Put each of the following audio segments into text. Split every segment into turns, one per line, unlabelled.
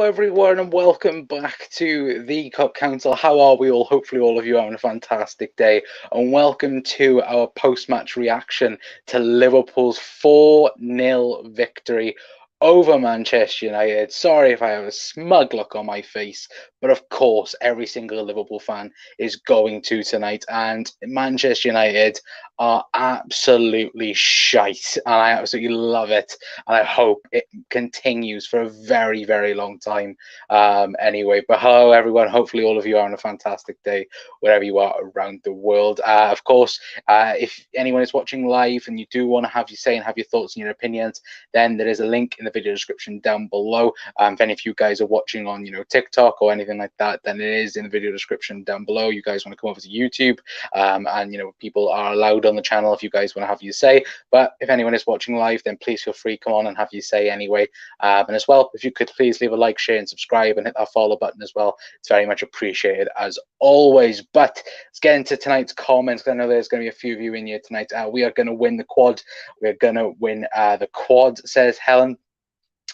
everyone, and welcome back to the Cup Council. How are we all? Hopefully all of you are having a fantastic day, and welcome to our post-match reaction to Liverpool's 4-0 victory over Manchester United. Sorry if I have a smug look on my face, but of course every single Liverpool fan is going to tonight, and Manchester United are absolutely shite, and I absolutely love it, and I hope it continues for a very, very long time. Anyway, but hello everyone. Hopefully all of you are on a fantastic day wherever you are around the world. Of course, if anyone is watching live and you do want to have your say and have your thoughts and your opinions, then there is a link in the video description down below. If any of you guys are watching on TikTok or anything like that, then it is in the video description down below. You guys want to come over to YouTube, and people are allowed on the channel if you guys want to have your say. But if anyone is watching live, then please feel free, come on and have your say anyway. And as well, if you could please leave a like, share and subscribe and hit that follow button as well, it's very much appreciated as always. But let's get into tonight's comments. I know there's going to be a few of you in here tonight. We are going to win the quad. We're going to win the quad, says Helen.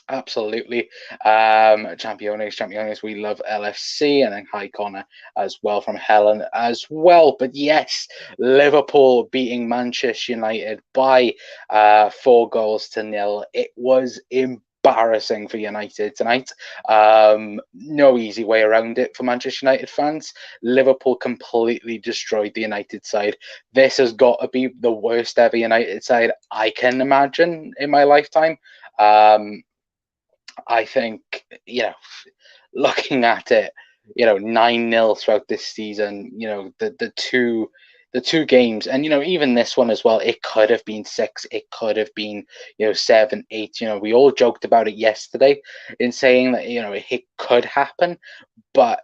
Absolutely. Championes, we love LFC. And then hi Connor as well from Helen as well. But yes, Liverpool beating Manchester United by 4-0. It was embarrassing for United tonight. No easy way around it for Manchester United fans. Liverpool completely destroyed the United side. This has got to be the worst ever United side I can imagine in my lifetime. I think, looking at it, 9-0 throughout this season, the two games, and even this one as well, it could have been 6, it could have been 7, 8. We all joked about it yesterday in saying that it could happen, but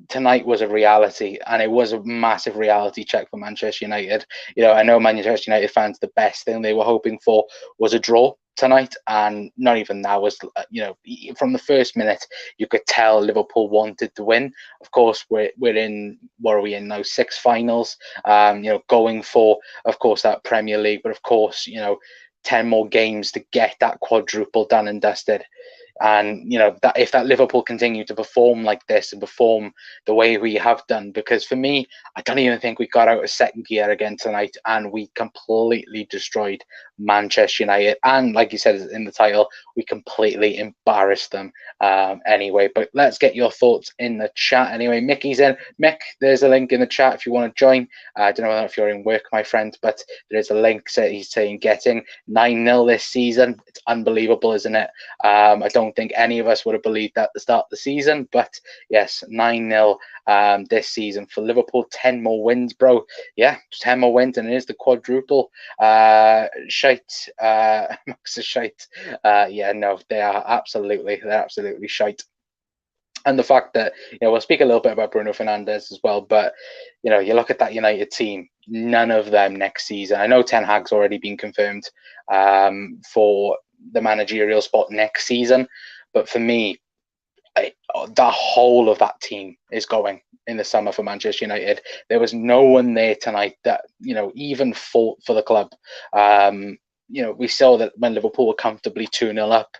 tonight was a reality, and it was a massive reality check for Manchester United. I know Manchester United fans, the best thing they were hoping for was a draw tonight, and not even that was, from the first minute you could tell Liverpool wanted to win. Of course, we're in, what are we in now, 6 finals, going for, of course, that Premier League, but of course 10 more games to get that quadruple done and dusted. And that if that Liverpool continue to perform like this and perform the way we have done, because for me, I don't even think we got out of second gear again tonight, and we completely destroyed Manchester United. And like you said in the title, we completely embarrassed them. Anyway, but let's get your thoughts in the chat. Anyway, Mickey's in. Mick, there's a link in the chat if you want to join. I don't know if you're in work, my friend, but there is a link. He's saying getting 9-0 this season. It's unbelievable, isn't it? I don't think any of us would have believed that at the start of the season, but yes, 9-0 this season for Liverpool. 10 more wins, bro. Yeah, 10 more wins, and it is the quadruple. Shite. Max is shite. Yeah, no, they're absolutely shite. And the fact that, we'll speak a little bit about Bruno Fernandes as well, but, you look at that United team, none of them next season. I know Ten Hag's already been confirmed for the managerial spot next season, but for me, the whole of that team is going in the summer for Manchester United. There was no one there tonight that even fought for the club. We saw that when Liverpool were comfortably 2-0 up,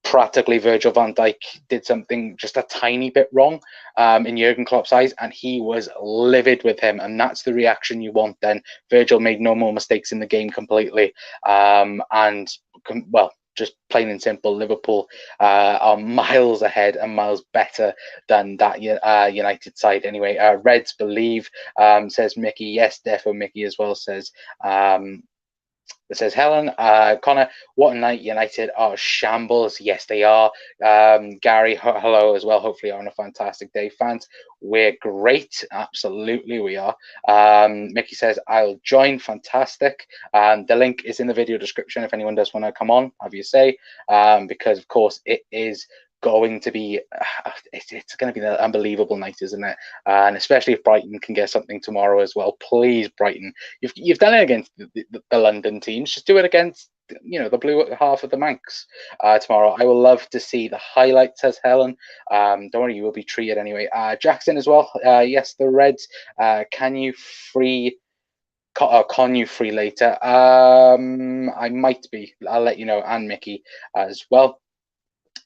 practically Virgil van Dijk did something just a tiny bit wrong in Jurgen Klopp's eyes, and he was livid with him, and that's the reaction you want then. Virgil made no more mistakes in the game completely, and well, just plain and simple, Liverpool are miles ahead and miles better than that United side. Anyway, Reds believe, says Mickey. Yes, defo Mickey as well says. It says Helen, Connor, what a night. United are shambles. Yes, they are. Gary, hello as well. Hopefully you're on a fantastic day. Fans, we're great. Absolutely, we are. Mickey says, I'll join. Fantastic. The link is in the video description if anyone does want to come on, have you say, because, of course, it is going to be it's going to be an unbelievable night, isn't it? And especially if Brighton can get something tomorrow as well. Please, Brighton, you've done it against the London teams, just do it against the blue half of the Manx tomorrow. I will love to see the highlights, says Helen. Don't worry, you will be treated anyway. Jackson as well. Yes, the Reds, can you free later? I might be, I'll let you know, and Mickey as well.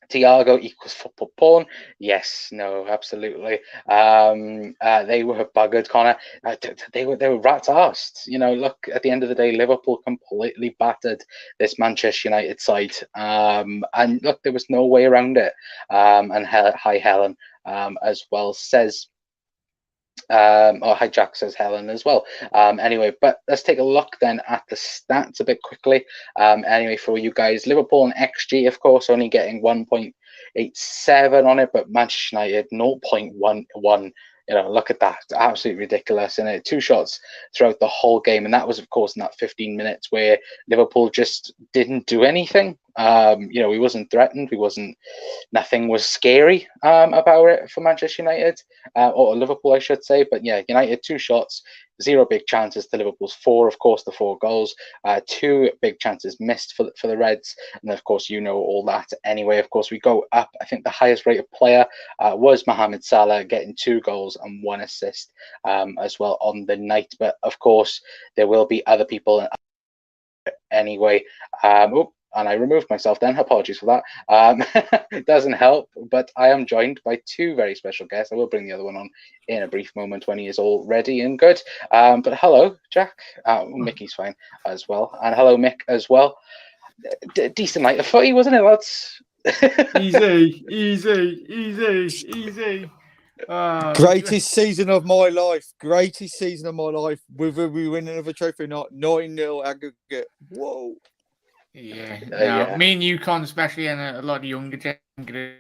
Tiago equals football porn. Yes, no, absolutely. They were buggered, Connor. They were rats arsed. Look, at the end of the day, Liverpool completely battered this Manchester United side. And look, there was no way around it. And hi, Helen, as well says. Hi, Jack, says Helen as well. Anyway, but let's take a look then at the stats a bit quickly. Anyway, for you guys, Liverpool and XG, of course, only getting 1.87 on it, but Manchester United 0.11. Look at that. Absolutely ridiculous. And 2 shots throughout the whole game. And that was, of course, in that 15 minutes where Liverpool just didn't do anything. We wasn't threatened. Nothing was scary about it for Manchester United, or Liverpool, I should say. But yeah, United 2 shots, 0 big chances to Liverpool's 4. Of course, the 4 goals, 2 big chances missed for the Reds, and of course, all that. Anyway, of course, we go up. I think the highest rated player was Mohamed Salah, getting 2 goals and 1 assist as well on the night. But of course, there will be other people anyway. And I removed myself then. Apologies for that. It doesn't help, but I am joined by 2 very special guests. I will bring the other one on in a brief moment when he is all ready and good. But hello, Jack. Mickey's fine as well. And hello, Mick, as well. Decent night of footy, wasn't it, lads?
Easy.
Greatest season of my life. Whether we win another trophy or not, 9-0 aggregate. Whoa.
Yeah. Me and Yukon, especially, and a lot of younger generation,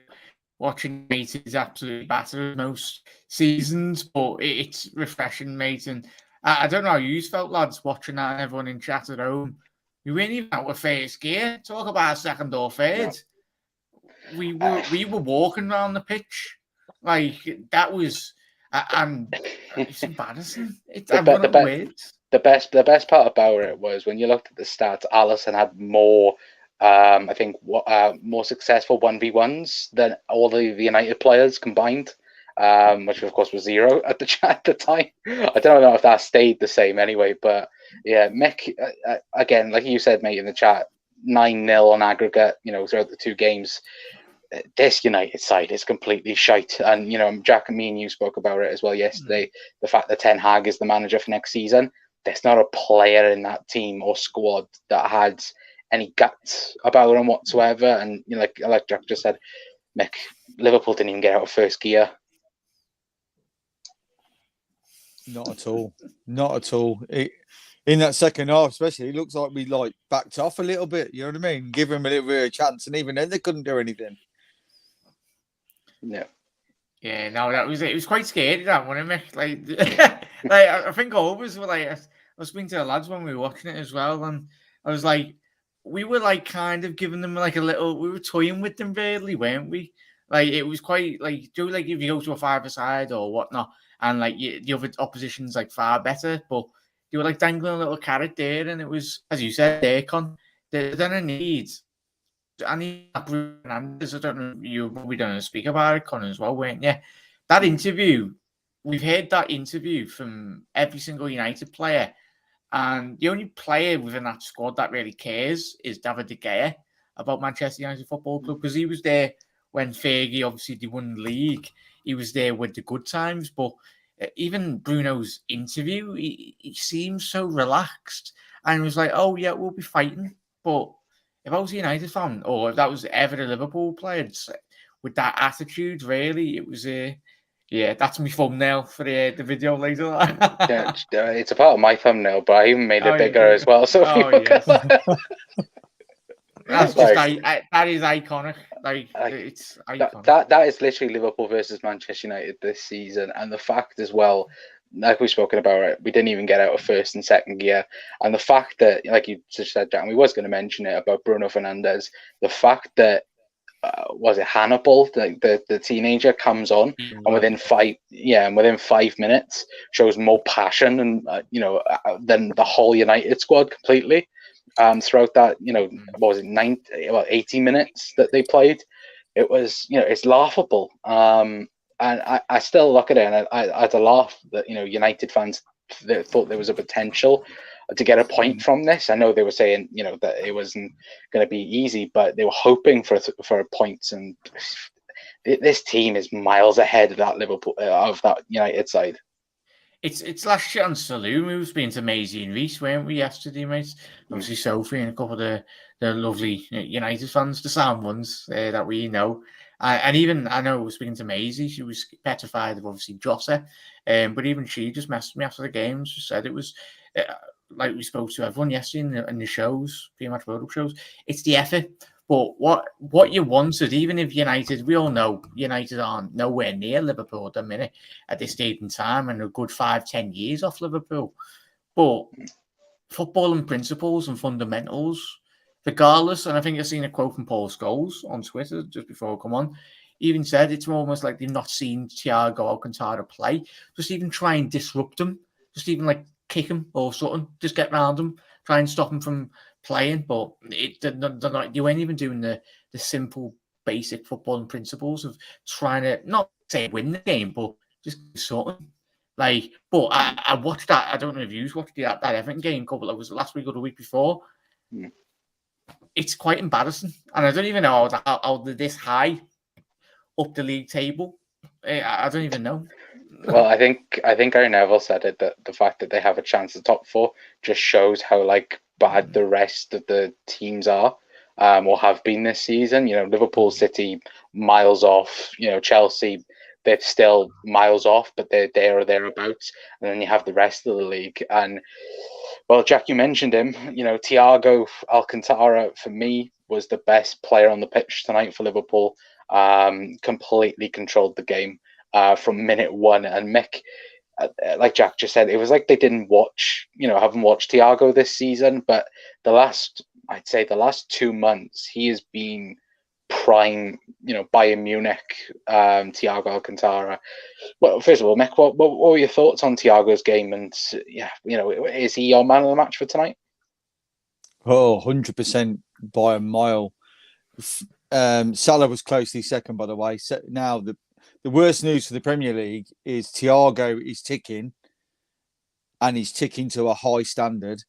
watching mate is absolutely battered most seasons, but it's refreshing, mate. And I don't know how you felt, lads, watching that, and everyone in chat at home. We weren't even out of first gear. Talk about second or third. No. We were walking around the pitch like that was, and it's embarrassing.
The best part about it was when you looked at the stats, Alisson had more, I think, more successful 1v1s than all the United players combined, which of course was 0 at the time. I don't know if that stayed the same anyway, but yeah, Mick, again, like you said, mate, in the chat, 9-0 on aggregate, throughout the 2 games. This United side is completely shite. And, Jack and me and you spoke about it as well yesterday. The fact that Ten Hag is the manager for next season, there's not a player in that team or squad that had any guts about them whatsoever. And, like Jack just said, Mick, Liverpool didn't even get out of first gear.
Not at all. In that second half, especially, it looks like we backed off a little bit. You know what I mean? Give them a little bit of a chance, and even then, they couldn't do anything.
Yeah.
Yeah, no, that was it. It was quite scary, that one, I think all of us were I was speaking to the lads when we were watching it as well, and I was like, we were kind of giving them a little, we were toying with them really, weren't we? It was quite if you go to a 5-a-side or whatnot, and the other opposition's far better, but you were dangling a little carrot there, and it was, as you said, they're gonna need. I need Fernandes. I don't know, you were probably going to speak about it, Connor, as well, weren't you? That interview, we've heard that interview from every single United player, and the only player within that squad that really cares is David De Gea about Manchester United Football Club, because he was there when Fergie, obviously, they won the league. He was there with the good times, but even Bruno's interview, he seems so relaxed, and he was like, oh, yeah, we'll be fighting, but if I was a United fan, or if that was ever a Liverpool player, with that attitude, really, it was that's my thumbnail for the video later.
Yeah, it's a part of my thumbnail, but I even made it bigger as well. So
that's just that is iconic. It's iconic.
That is literally Liverpool versus Manchester United this season, and the fact as well, like we've spoken about it, we didn't even get out of first and second gear. And the fact that, like you just said, Jack, we was going to mention it about Bruno Fernandes, the fact that, was it Hannibal, the teenager, comes on and within 5 minutes shows more passion and than the whole United squad completely. Throughout that, what was it, 80 minutes that they played, it was, it's laughable. And I still look at it and I had a laugh that, United fans thought there was a potential to get a point from this. I know they were saying, that it wasn't going to be easy, but they were hoping for points. And this team is miles ahead of that Liverpool of that United side.
It's last chance saloon. We were speaking to Maisie and Reese, weren't we, yesterday, mate? Obviously, Sophie and a couple of the lovely United fans, the sound ones that we know. And even, I know, speaking to Maisie, she was petrified of, obviously, Jota. But even she just messaged me after the games, just said it was, like we spoke to everyone yesterday in the shows, pre-match World Cup shows, it's the effort. But what you wanted, even if United, we all know United aren't nowhere near Liverpool at the minute at this stage in time, and a good 5-10 years off Liverpool. But football and principles and fundamentals, regardless, and I think I've seen a quote from Paul Scholes on Twitter just before I come on, he even said it's almost like they've not seen Thiago Alcantara play. Just even try and disrupt him, just even like kick him or something, just get round him, try and stop him from playing. But you ain't even doing the simple basic footballing principles of trying to not say win the game, but just something. Like, but I watched that. I don't know if you watched that Everton game it was last week or the week before. It's quite embarrassing, and I don't even know how they're this high up the league table. I don't even know.
Well, I think Gary Neville said it, that the fact that they have a chance at top four just shows how bad the rest of the teams are, or have been this season. Liverpool, City miles off. Chelsea, they're still miles off, but they're there or thereabouts. And then you have the rest of the league. And well, Jack, you mentioned him. Thiago Alcantara for me was the best player on the pitch tonight for Liverpool. Completely controlled the game from minute one. And Mick, like Jack just said, it was like they didn't haven't watched Thiago this season, but I'd say the last 2 months, he has been prime, Bayern Munich, Thiago Alcantara. Well, first of all, Mick, what were your thoughts on Thiago's game? And is he your man of the match for tonight?
Oh, 100% by a mile. Salah was closely second, by the way. So now the worst news for the Premier League is Thiago is ticking, and he's ticking to a high standard,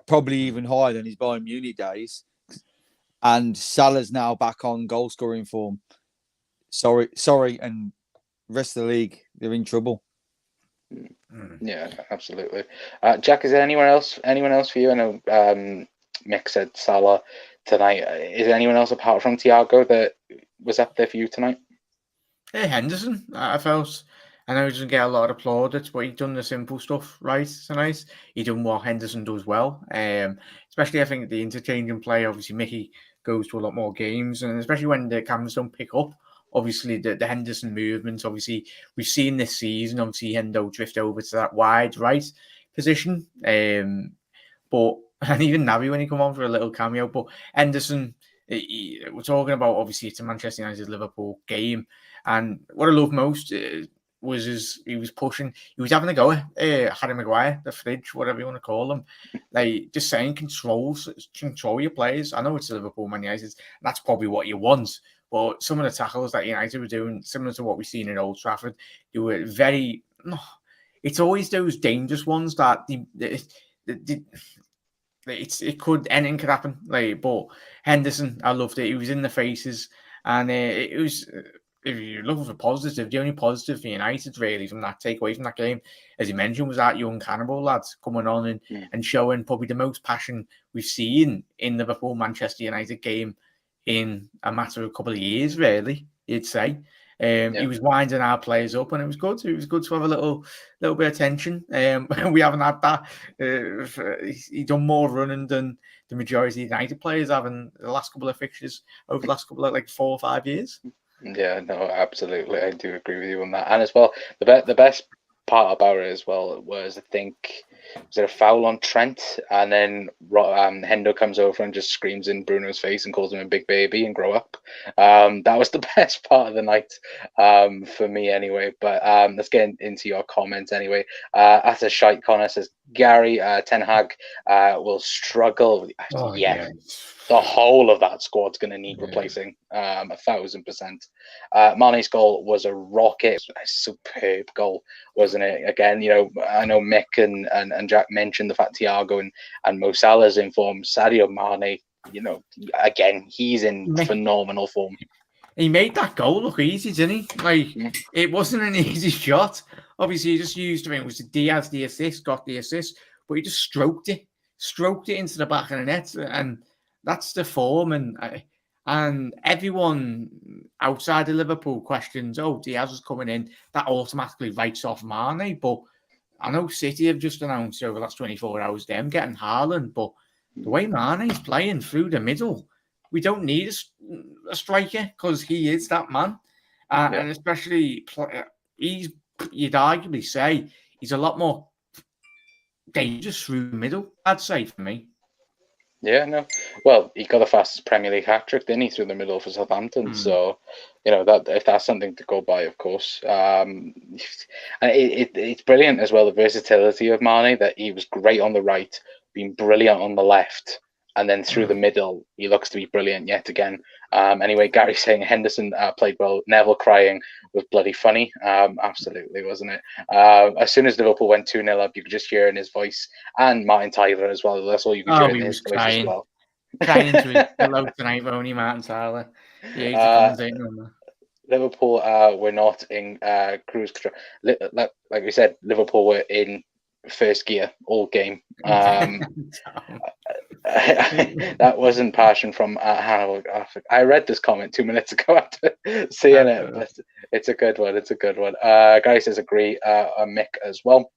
probably even higher than his Bayern Munich days. And Salah's now back on goal scoring form. Sorry, and rest of the league, they're in trouble.
Yeah, absolutely. Jack, is there anyone else for you? I know Mick said Salah tonight. Is there anyone else apart from Thiago that was up there for you tonight?
Hey, Henderson, I felt. I know he doesn't get a lot of plaudits, but he's done the simple stuff right tonight. He done what Henderson does well. Especially, I think, the interchanging play. Obviously, Mickey goes to a lot more games, and especially when the cameras don't pick up. Obviously, the Henderson movement. Obviously, we've seen this season. Obviously, Hendo drift over to that wide right position. But and even Naby when he come on for a little cameo. But Henderson, we're talking about, obviously, it's a Manchester United Liverpool game, and what I love most was he was pushing. He was having a go at Harry Maguire, the fridge, whatever you want to call him. Like, just saying, control your players. I know it's Liverpool, Man United. That's probably what you want. But some of the tackles that United were doing, similar to what we've seen in Old Trafford, they were very. It's always those dangerous ones that anything could happen. But Henderson, I loved it. He was in the faces, and it was. If you're looking for positive, the only positive for United really from that takeaway from that game, as you mentioned, was that young Cannibal lads coming on and showing probably the most passion we've seen in Liverpool Manchester United game in a matter of a couple of years, really, you'd say. He was winding our players up, and it was good. It was good to have a little bit of tension. We haven't had that. He done more running than the majority of United players have in the last couple of fixtures over the last couple of 4 or 5 years.
Yeah, no, absolutely. I do agree with you on that. And as well, the best part about it as well was, I think, was it a foul on Trent? And then Hendo comes over and just screams in Bruno's face and calls him a big baby and grow up. That was the best part of the night for me anyway. But let's get into your comments anyway. As a shite Connor says, Gary Ten Hag will struggle. the whole of that squad's going to need replacing, 1,000%. Mane's goal was a rocket, a superb goal, wasn't it? Again, I know Mick and Jack mentioned the fact Thiago and Mo Salah's in form. Sadio Mane, again, he's in phenomenal form.
He made that goal look easy, didn't he? It wasn't an easy shot. Obviously, he just used, it was Diaz the assist, got the assist, but he just stroked it into the back of the net, and that's the form. And everyone outside of Liverpool questions, Diaz is coming in, that automatically writes off Mane. But I know City have just announced over the last 24 hours them getting Haaland, but the way Mane's playing through the middle, we don't need a striker because he is that man. And especially, you'd arguably say he's a lot more dangerous through the middle, I'd say, for me.
Yeah, no. Well, he got the fastest Premier League hat-trick, didn't he, through the middle for Southampton? So, that if that's something to go by, of course. And it's brilliant as well, the versatility of Mane, that he was great on the right, being brilliant on the left, and then through the middle, he looks to be brilliant yet again. Anyway, Gary saying Henderson played well. Neville crying was bloody funny. Absolutely, wasn't it? As soon as Liverpool went 2-0 up, you could just hear in his voice, and Martin Tyler as well. That's all you could hear in his voice as well.
Crying to his pillow tonight, won't he, Martin Tyler? Yeah, he's
Liverpool were not in cruise control. Like we said, Liverpool were in first gear all game. That wasn't passion from Hannibal. I read this comment 2 minutes ago after seeing it. But it's a good one. Gary says agree. Mick as well.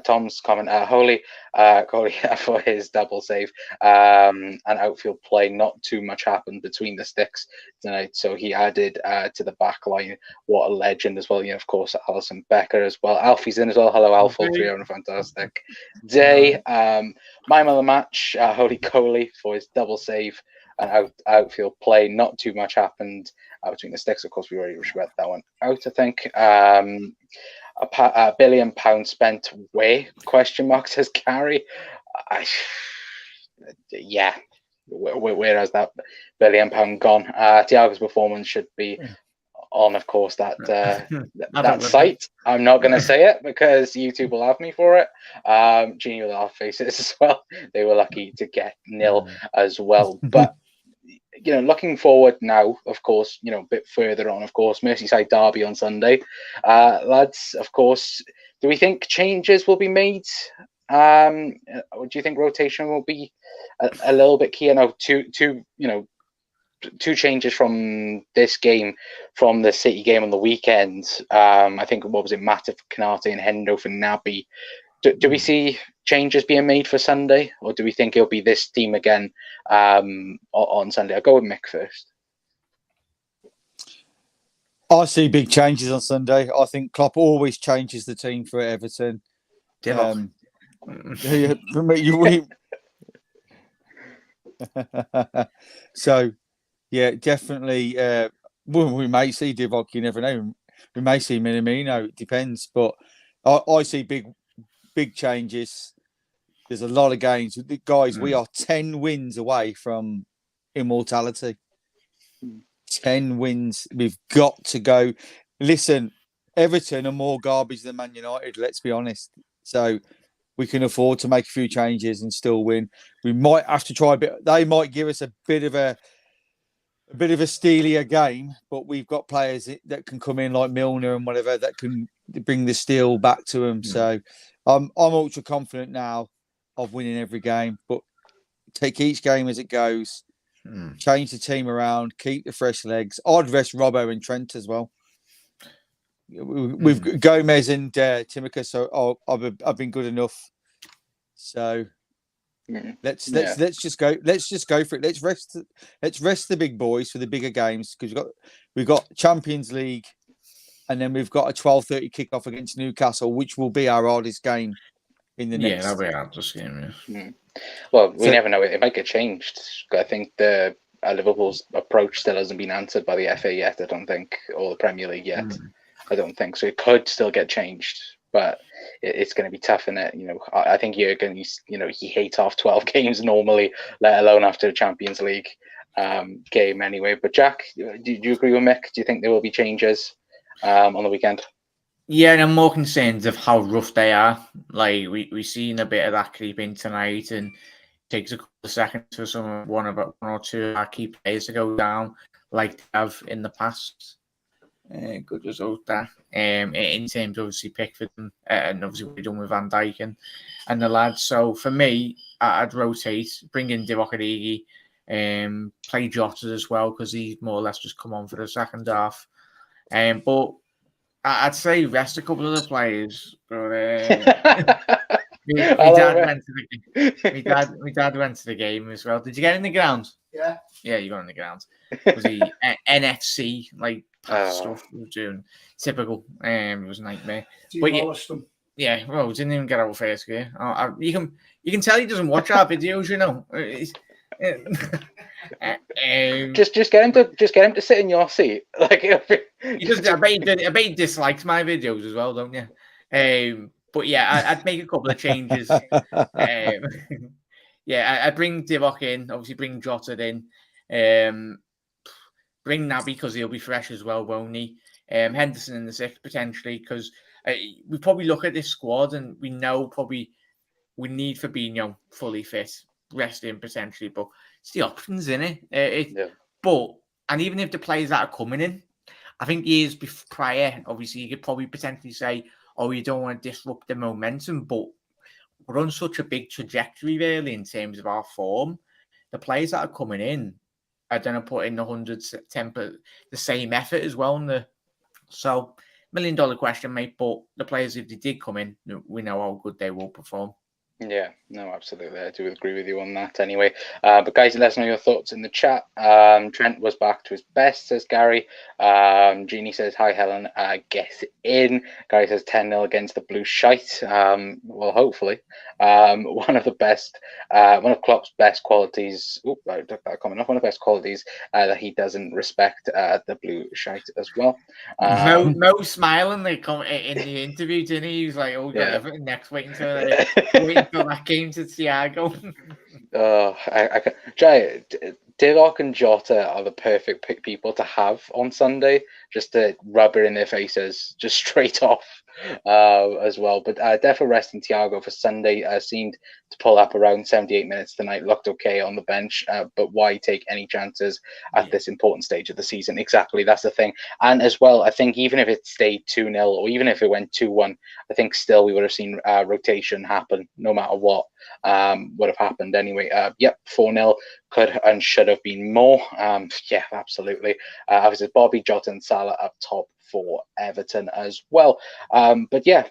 Tom's comment, Holy for his double save and outfield play. Not too much happened between the sticks tonight, so he added to the back line. What a legend as well. Of course, Alisson Becker as well. Alfie's in as well. Hello, Alf. All three having a fantastic day. My man of the match, Holy Coley for his double save and outfield play. Not too much happened between the sticks. Of course, we already read that one out, I think. £1 billion spent where? Question mark, says Gary. Where has that £1 billion gone? Thiago's performance should be on, of course, that site. I'm not going to say it because YouTube will have me for it. Genie with our faces as well. They were lucky to get 0 as well. But looking forward now, of course, a bit further on, of course, Merseyside derby on Sunday. Lads, of course, do we think changes will be made? Or do you think rotation will be a little bit key? I know two changes from this game, from the City game on the weekend. I think, what was it, Matip for Kanate and Hendo for Naby. Do we see changes being made for Sunday, or do we think it'll be this team again on Sunday? I'll go with Mick first.
I see big changes on Sunday. I think Klopp always changes the team for Everton. So, yeah, definitely. We may see Divock. You never know. We may see Minamino. It depends. But I see big changes. There's a lot of games. Guys, we are 10 wins away from immortality. 10 wins. We've got to go. Listen, Everton are more garbage than Man United, let's be honest. So we can afford to make a few changes and still win. We might have to try a bit. They might give us a bit of a steelier game, but we've got players that can come in like Milner and whatever that can bring the steel back to them. So I'm ultra confident now of winning every game, but take each game as it goes. Change the team around, keep the fresh legs. I'd rest Robbo and Trent as well. We've Gomez and Timika, so I've been good enough. So let's just go. Let's just go for it. Let's rest the big boys for the bigger games, because we've got Champions League, and then we've got a 12:30 kickoff against Newcastle, which will be our hardest game in the next.
Yeah, that'll be our hardest game. Yeah.
Well, we never know. It might get changed. I think the Liverpool's approach still hasn't been answered by the FA yet. I don't think, or the Premier League yet. I don't think so. It could still get changed. but it's going to be tough in it. I think Jurgen, he hates off 12 games normally, let alone after a Champions League game anyway. But Jack, do you agree with Mick? Do you think there will be changes on the weekend?
Yeah, and I'm more concerned of how rough they are. Like we seen a bit of that creep in tonight, and it takes a couple of seconds for one or two of our key players to go down, like they have in the past. Good result there. In terms of obviously Pickford and obviously what we've done with Van Dijk and the lads. So for me, I'd rotate, bring in Divock Origi, play Jota as well because he's more or less just come on for the second half. But I'd say rest a couple of the players. But my dad went to the game as well. Did you get in the ground?
Yeah.
Yeah, you got in the ground. Was he NFC like stuff we were doing? Typical. It was a nightmare.
Demolished them.
Yeah, well, we didn't even get out first gear. You can tell he doesn't watch our videos,
just get him to sit in your seat. Like
he does. I bet he dislikes my videos as well, don't you? But yeah, I'd make a couple of changes. Yeah, I'd bring Divock in. Obviously, bring Jota in. Bring Naby because he'll be fresh as well, won't he? Henderson in the sixth potentially because we probably look at this squad and we know probably we need Fabinho fully fit, resting potentially, but it's the options in it.
Yeah.
But and even if the players that are coming in, I think years prior, obviously you could probably potentially say, "Oh, you don't want to disrupt the momentum," but we're on such a big trajectory really in terms of our form. The players that are coming in are going to put in the 110% the same effort as well. So, $1 million question, mate. But the players, if they did come in, we know how good they will perform.
Yeah, no, absolutely. I do agree with you on that anyway. But guys, let us know your thoughts in the chat. Trent was back to his best, says Gary. Jeannie says, hi, Helen. Guess in. Gary says 10-0 against the Blue Shite. Well, hopefully. One of Klopp's best qualities. I took that comment off. One of the best qualities that he doesn't respect the Blue Shite as well.
Mo smiling in the interview, didn't he? He was like, "Oh, got everything next. Wait until that game to Thiago." Divock and Jota are the perfect people to have on Sunday, just to rub it in their faces, just straight off as well. But definitely resting Thiago for Sunday seemed to pull up around 78 minutes tonight, looked okay on the bench, but why take any chances at this important stage of the season? Exactly, that's the thing. And as well, I think even if it stayed 2-0 or even if it went 2-1, I think still we would have seen rotation happen no matter what would have happened anyway. 4-0 could and should have been more. Yeah, absolutely. Obviously, Bobby, Jota and Salah up top for Everton as well. But yeah,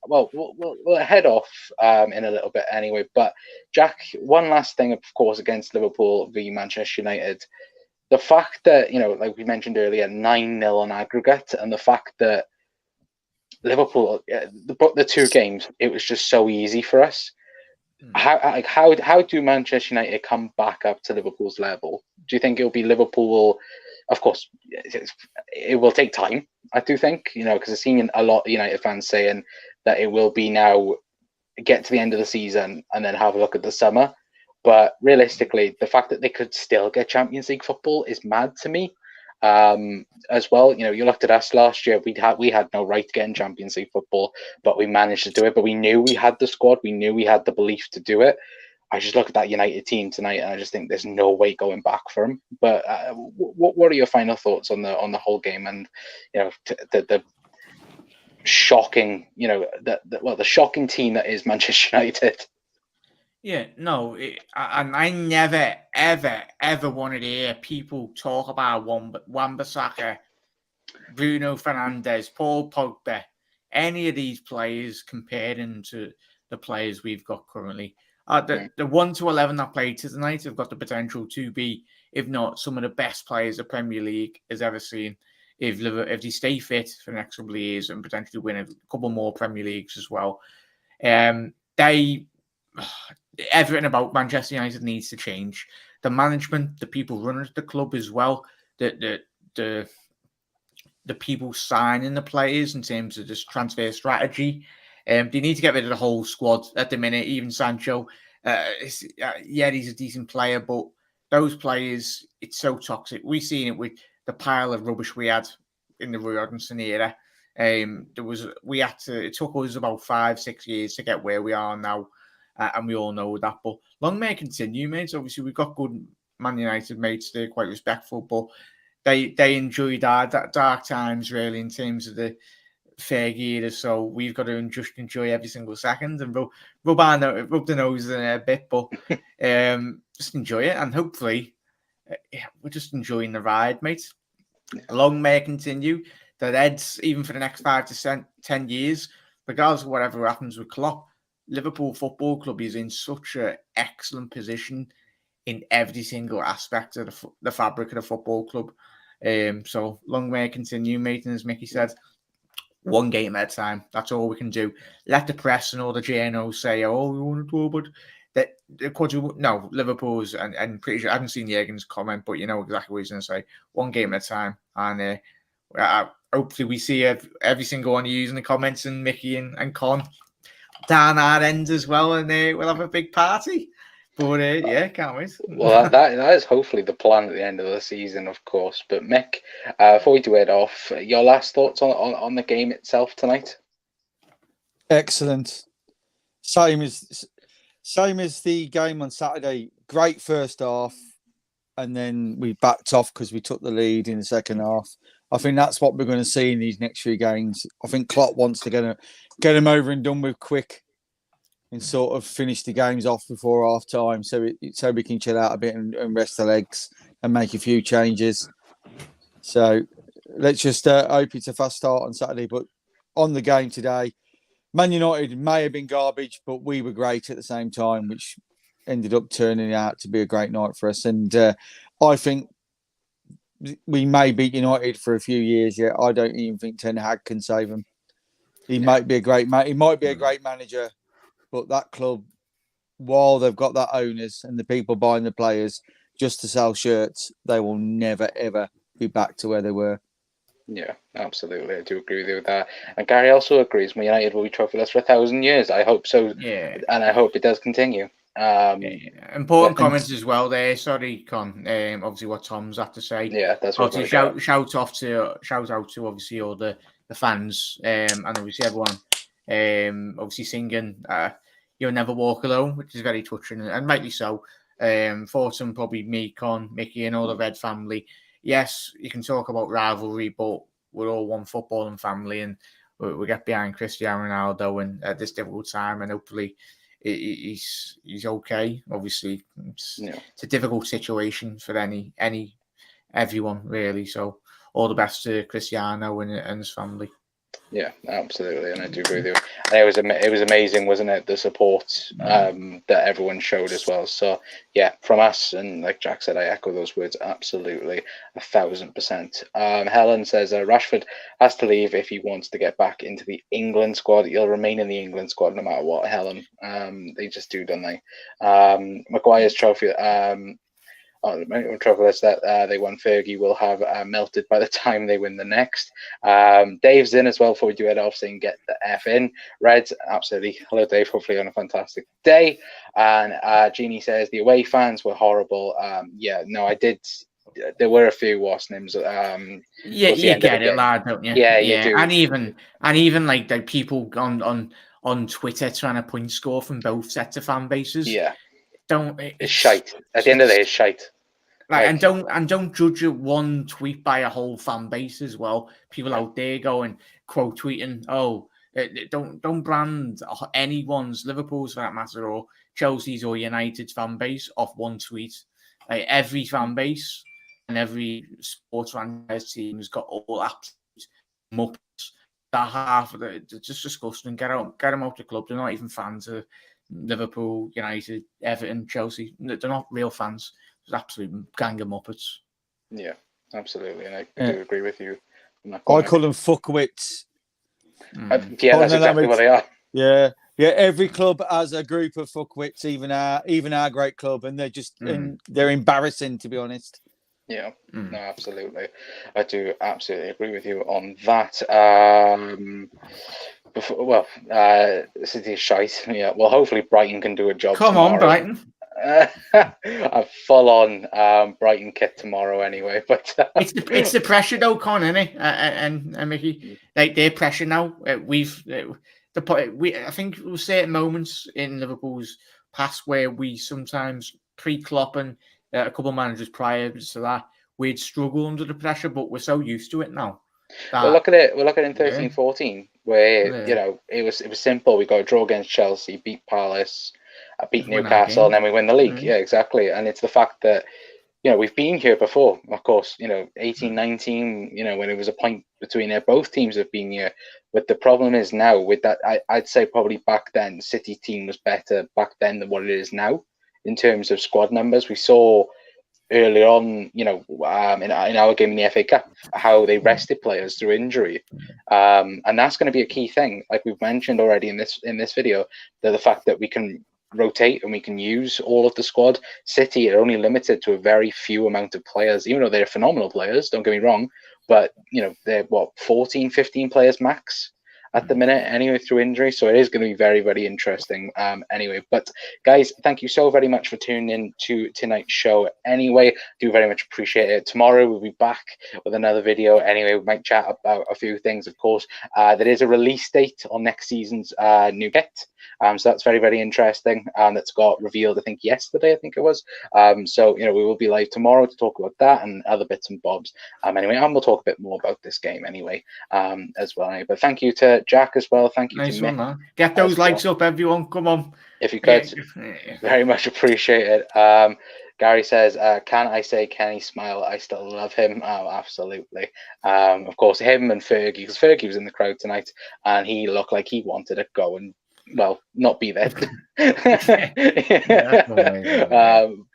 well, we'll head off in a little bit anyway. But Jack, one last thing, of course, against Liverpool v Manchester United. The fact that, like we mentioned earlier, 9-0 on aggregate, and the fact that Liverpool, the two games, it was just so easy for us. How do Manchester United come back up to Liverpool's level? Do you think it'll be Liverpool? Of course, it will take time. I do think, because I've seen a lot of United fans saying that it will be now get to the end of the season and then have a look at the summer. But realistically, the fact that they could still get Champions League football is mad to me. As well, you looked at us last year. We had no right to get in Champions League football, but we managed to do it. But we knew we had the squad. We knew we had the belief to do it. I just look at that United team tonight, and I just think there's no way going back for them. But what are your final thoughts on the whole game and the shocking, the shocking team that is Manchester United? Yeah, no, and I never, ever wanted to hear people talk about Wan-Bissaka, Bruno Fernandes, Paul Pogba, any of these players comparing to the players we've got currently. The 1 to 11 that played tonight have got the potential to be, if not some of the best players the Premier League has ever seen. If they stay fit for the next couple of years and potentially win a couple more Premier Leagues as well, everything about Manchester United needs to change. The management, the people running the club as well, the the people signing the players in terms of this transfer strategy. They need to get rid of the whole squad at the minute. Even Sancho, he's a decent player, but those players, it's so toxic. We've seen it with the pile of rubbish we had in the Roy Hodgson era. It took us about 5-6 years to get where we are now, and we all know that. But long may it continue, mates. Obviously, we've got good Man United mates. They're quite respectful, but they enjoyed our dark times really in terms of the Fergie era. So we've got to just enjoy every single second and rub the nose in a bit, but just enjoy it, and hopefully we're just enjoying the ride, mate. Long may it continue. The Reds, even for the next 5 to 10 years, regardless of whatever happens with Klopp, Liverpool Football Club is in such an excellent position in every single aspect of the fabric of the football club. So long may it continue, mate. And as Mickey said, one game at a time. That's all we can do. Let the press and all the journals say, "Oh, we want to do," but no, Liverpool's and pretty sure I haven't seen Jurgen's comment, but you know exactly what he's going to say. One game at a time, and hopefully we see every single one of you using the comments, and Mickey and Con down our end as well, and we'll have a big party. But yeah, can't wait.
Well, that is hopefully the plan at the end of the season, of course. But Mick, before we do it off, your last thoughts on the game itself tonight?
Excellent. Same as the game on Saturday. Great first half, and then we backed off because we took the lead in the second half. I think that's what we're going to see in these next few games. I think Klopp wants to get them over and done with quick, and sort of finish the games off before half time, so we can chill out a bit and rest the legs and make a few changes. So let's just hope it's a fast start on Saturday. But on the game today, Man United may have been garbage, but we were great at the same time, which ended up turning out to be a great night for us. And I think we may beat United for a few years yet. I don't even think Ten Hag can save them. He might be a great manager. But that club, while they've got that owners and the people buying the players just to sell shirts, they will never, ever be back to where they were.
Yeah, absolutely. I do agree with you with that. And Gary also agrees Man United will be trophyless for 1,000 years. I hope so. Yeah. And I hope it does continue.
Important comments as well there. Sorry, Con. Obviously, what Tom's had to say.
Yeah, that's what.
Shout out to obviously all the fans and obviously everyone. Obviously singing "You'll Never Walk Alone," which is very touching and rightly so. Fortum, probably me, Con, Mickey, and all the Red family. Yes, you can talk about rivalry, but we're all one football and family, and we get behind Cristiano Ronaldo and at this difficult time, and hopefully he's okay. Obviously, it's a difficult situation for everyone really. So all the best to Cristiano and his family.
Yeah, absolutely, and I do agree with you. And it was amazing, wasn't it? The support that everyone showed as well. So yeah, from us, and like Jack said, I echo those words absolutely 1,000%. Helen says Rashford has to leave if he wants to get back into the England squad. He'll remain in the England squad no matter what. Helen, they just do, don't they? Maguire's trophy. Trouble that they won Fergie will have melted by the time they win the next. Dave's in as well before we do it off, saying get the F in. Reds, absolutely. Hello, Dave. Hopefully on a fantastic day. And Jeannie says the away fans were horrible. I did. There were a few worse names.
You get it, lad, don't you?
Yeah, you do.
And even like the people on Twitter trying to point score from both sets of fan bases.
Yeah.
It's
shite. At the end of the day, it's shite.
And don't judge one tweet by a whole fan base as well. People out there going quote tweeting, don't brand anyone's, Liverpool's for that matter, or Chelsea's or United's fan base off one tweet. Like every fan base and every sports franchise team has got all absolute muppets. That half of it, it's just disgusting. Get them out the club. They're not even fans of Liverpool, United, Everton, Chelsea. They're not real fans. It's absolute gang of muppets.
Yeah, absolutely, and I do agree with you.
I call them fuckwits.
That's exactly what they are.
Yeah. Every club has a group of fuckwits, even our great club, and they're just they're embarrassing, to be honest.
Yeah,
Mm.
no, absolutely. I do absolutely agree with you on that. City is shite. Yeah, well, hopefully Brighton can do a job
Come on,
tomorrow.
Brighton.
A full-on Brighton kit tomorrow, anyway. But
It's the pressure though, Con, isn't it? And Mickey, like their pressure now. I think we'll say at moments in Liverpool's past where we sometimes pre-Klopp and a couple of managers prior to that, we'd struggle under the pressure, but we're so used to it now.
Well, look at it. We'll look at it in 13-14, where
Yeah.
it was simple. We got a draw against Chelsea, beat Palace, beat
Win our
Newcastle, and
game.
then we win the league.
Mm.
Yeah, exactly. And it's the fact that we've been here before, of course, 18, 19, when it was a point between it, both teams have been here. But the problem is now with that, I'd say probably back then, the City team was better back then than what it is now in terms of squad numbers. We saw early on, in our game in the FA Cup, how they rested players through injury. And that's going to be a key thing. Like we've mentioned already in this video, that the fact that we can rotate and we can use all of the squad. City are only limited to a very few amount of players, even though they're phenomenal players, don't get me wrong, but they're 14, 15 players max at the minute anyway through injury, so it is going to be very, very interesting anyway. But guys, thank you so very much for tuning in to tonight's show anyway. Do very much appreciate it. Tomorrow we'll be back with another video anyway. We might chat about a few things, of course. There is a release date on next season's new kit. So that's very, very interesting. That's got revealed, I think, yesterday, I think it was. So, we will be live tomorrow to talk about that and other bits and bobs. Anyway, and we'll talk a bit more about this game anyway, as well. But thank you to Jack as well. Thank you
nice
to Mick.
One, man. Get those likes up, everyone. Come on.
If you could, very much appreciate it. Gary says, can I say Kenny smile? I still love him. Oh, absolutely. Of course, him and Fergie, because Fergie was in the crowd tonight and he looked like he wanted to go and, well, not be there.
But yeah.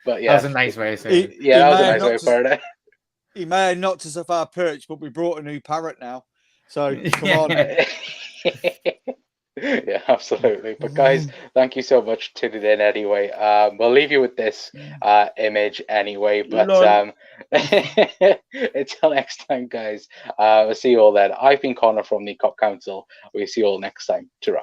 That was a nice way to say it.
Yeah, that was a nice way to put it.
He may have knocked us off our perch, but we brought a new parrot now. So, come on.
Yeah, absolutely. But guys, thank you so much for tuning in anyway. We'll leave you with this image anyway. But until next time, guys, we'll see you all then. I've been Connor from the Cop Council. We'll see you all next time. Ta-ra.